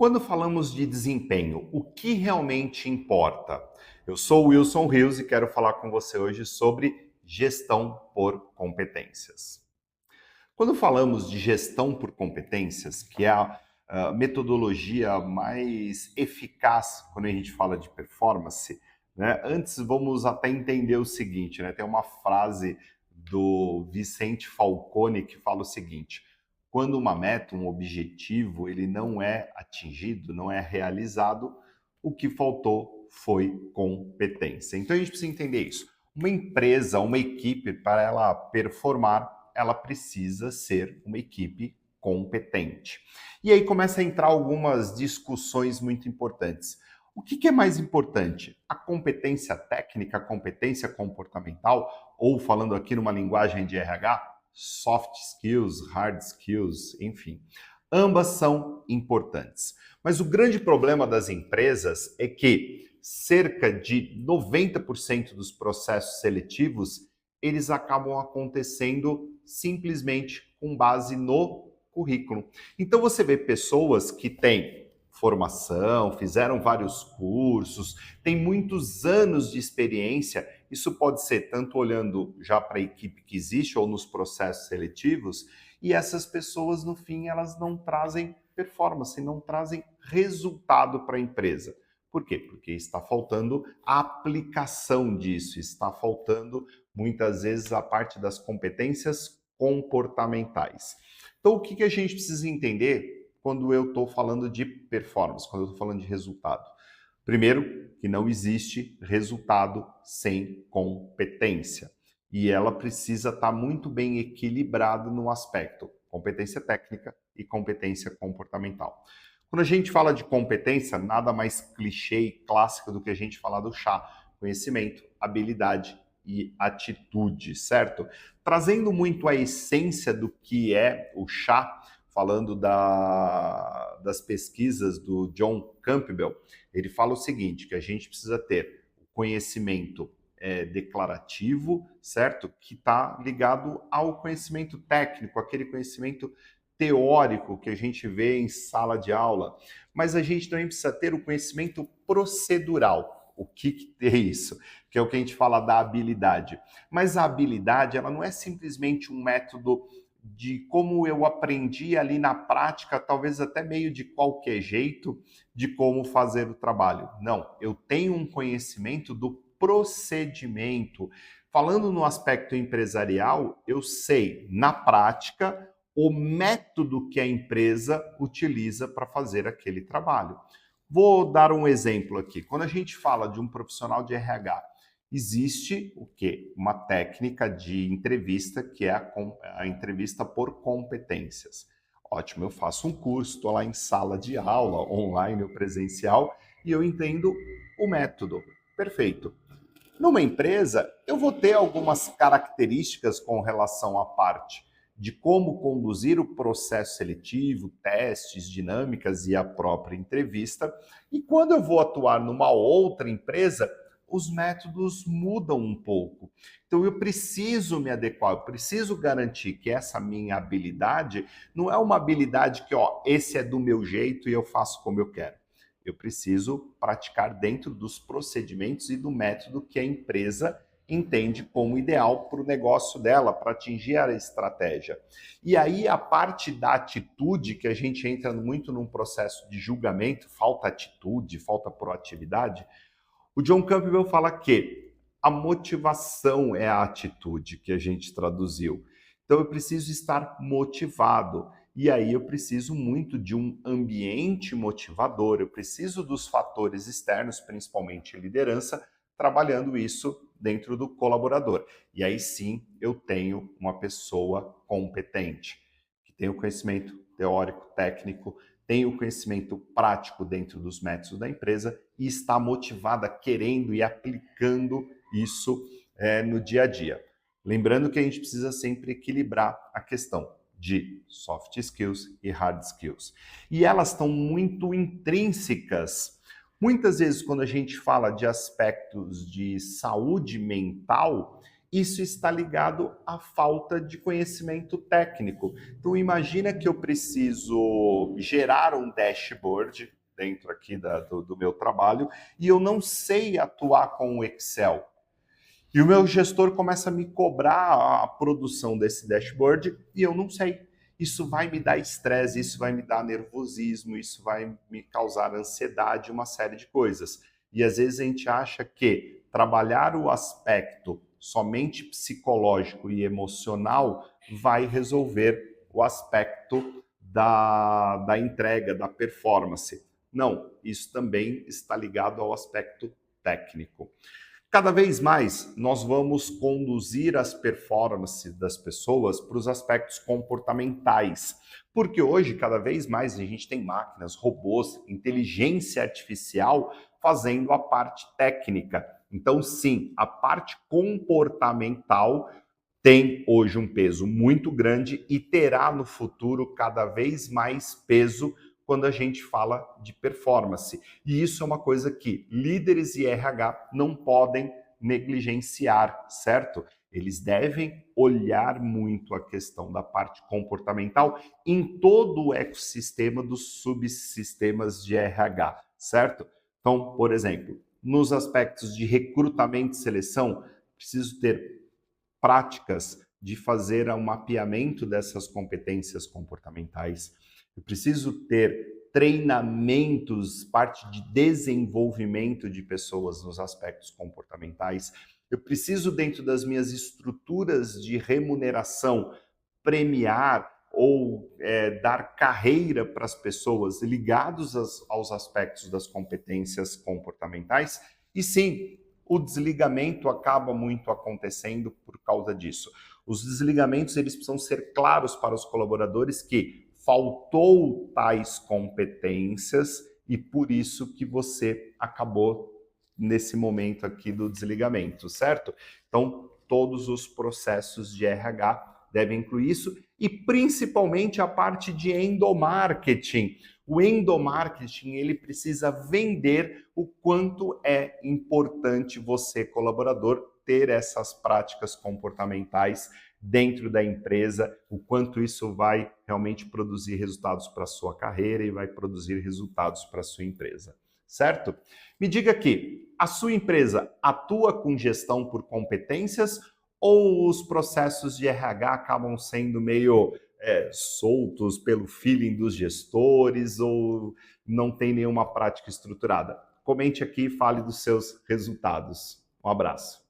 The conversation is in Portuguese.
Quando falamos de desempenho, o que realmente importa? Eu sou o Wilson Rios e quero falar com você hoje sobre gestão por competências. Quando falamos de gestão por competências, que é a metodologia mais eficaz quando a gente fala de performance, né? Antes vamos até entender o seguinte, né? Tem uma frase do Vicente Falcone que fala o seguinte: quando uma meta, um objetivo, ele não é atingido, não é realizado, o que faltou foi competência. Então a gente precisa entender isso. Uma empresa, uma equipe, para ela performar, ela precisa ser uma equipe competente. E aí começa a entrar algumas discussões muito importantes. O que é mais importante? A competência técnica, a competência comportamental, ou falando aqui numa linguagem de RH, soft skills, hard skills, enfim. Ambas são importantes. Mas o grande problema das empresas é que cerca de 90% dos processos seletivos eles acabam acontecendo simplesmente com base no currículo. Então você vê pessoas que têm formação, fizeram vários cursos, têm muitos anos de experiência. Isso pode ser tanto olhando já para a equipe que existe ou nos processos seletivos, e essas pessoas no fim elas não trazem performance, não trazem resultado para a empresa. Por quê? Porque está faltando a aplicação disso, está faltando muitas vezes a parte das competências comportamentais. Então, o que a gente precisa entender quando eu estou falando de performance, quando eu estou falando de resultado? Primeiro, que não existe resultado sem competência. E ela precisa estar muito bem equilibrada no aspecto competência técnica e competência comportamental. Quando a gente fala de competência, nada mais clichê e clássico do que a gente falar do chá: conhecimento, habilidade e atitude, certo? Trazendo muito a essência do que é o chá, falando das pesquisas do John Campbell, ele fala o seguinte, que a gente precisa ter o conhecimento declarativo, certo? Que está ligado ao conhecimento técnico, aquele conhecimento teórico que a gente vê em sala de aula, mas a gente também precisa ter o conhecimento procedural. O que é isso? Que é o que a gente fala da habilidade. Mas a habilidade, ela não é simplesmente um método de como eu aprendi ali na prática, talvez até meio de qualquer jeito, de como fazer o trabalho. Não, eu tenho um conhecimento do procedimento. Falando no aspecto empresarial, eu sei, na prática, o método que a empresa utiliza para fazer aquele trabalho. Vou dar um exemplo aqui. Quando a gente fala de um profissional de RH, existe o quê? Uma técnica de entrevista que é a entrevista por competências. Ótimo, eu faço um curso, estou lá em sala de aula, online ou presencial, e eu entendo o método. Perfeito. Numa empresa, eu vou ter algumas características com relação à parte de como conduzir o processo seletivo, testes, dinâmicas e a própria entrevista. E quando eu vou atuar numa outra empresa, os métodos mudam um pouco. Então eu preciso me adequar, eu preciso garantir que essa minha habilidade não é uma habilidade que, esse é do meu jeito e eu faço como eu quero. Eu preciso praticar dentro dos procedimentos e do método que a empresa entende como ideal para o negócio dela, para atingir a estratégia. E aí a parte da atitude, que a gente entra muito num processo de julgamento, falta atitude, falta proatividade, o John Campbell fala que a motivação é a atitude que a gente traduziu. Então eu preciso estar motivado. E aí eu preciso muito de um ambiente motivador, eu preciso dos fatores externos, principalmente liderança, trabalhando isso dentro do colaborador. E aí sim eu tenho uma pessoa competente, que tem o conhecimento teórico, técnico, tem o conhecimento prático dentro dos métodos da empresa e está motivada, querendo e aplicando isso no dia a dia. Lembrando que a gente precisa sempre equilibrar a questão de soft skills e hard skills. E elas estão muito intrínsecas. Muitas vezes, quando a gente fala de aspectos de saúde mental, Isso está ligado à falta de conhecimento técnico. Então, imagina que eu preciso gerar um dashboard dentro aqui do meu trabalho e eu não sei atuar com o Excel. E o meu gestor começa a me cobrar a produção desse dashboard e eu não sei. Isso vai me dar estresse, isso vai me dar nervosismo, isso vai me causar ansiedade, uma série de coisas. E às vezes a gente acha que trabalhar o aspecto somente psicológico e emocional vai resolver o aspecto da entrega, da performance. Não, isso também está ligado ao aspecto técnico. Cada vez mais, nós vamos conduzir as performances das pessoas para os aspectos comportamentais, porque hoje, cada vez mais, a gente tem máquinas, robôs, inteligência artificial fazendo a parte técnica. Então, sim, a parte comportamental tem hoje um peso muito grande e terá no futuro cada vez mais peso quando a gente fala de performance. E isso é uma coisa que líderes e RH não podem negligenciar, certo? Eles devem olhar muito a questão da parte comportamental em todo o ecossistema dos subsistemas de RH, certo? Então, por exemplo, nos aspectos de recrutamento e seleção, preciso ter práticas de fazer um mapeamento dessas competências comportamentais. Eu preciso ter treinamentos, parte de desenvolvimento de pessoas nos aspectos comportamentais. Eu preciso, dentro das minhas estruturas de remuneração, premiar ou dar carreira para as pessoas ligados aos aspectos das competências comportamentais. E sim, o desligamento acaba muito acontecendo por causa disso. Os desligamentos eles precisam ser claros para os colaboradores que faltou tais competências e por isso que você acabou nesse momento aqui do desligamento, certo? Então, todos os processos de RH devem incluir isso e principalmente a parte de endomarketing. O endomarketing, ele precisa vender o quanto é importante você, colaborador, ter essas práticas comportamentais dentro da empresa, o quanto isso vai realmente produzir resultados para a sua carreira e vai produzir resultados para a sua empresa, certo? Me diga aqui, a sua empresa atua com gestão por competências ou os processos de RH acabam sendo meio soltos pelo feeling dos gestores ou não tem nenhuma prática estruturada? Comente aqui e fale dos seus resultados. Um abraço.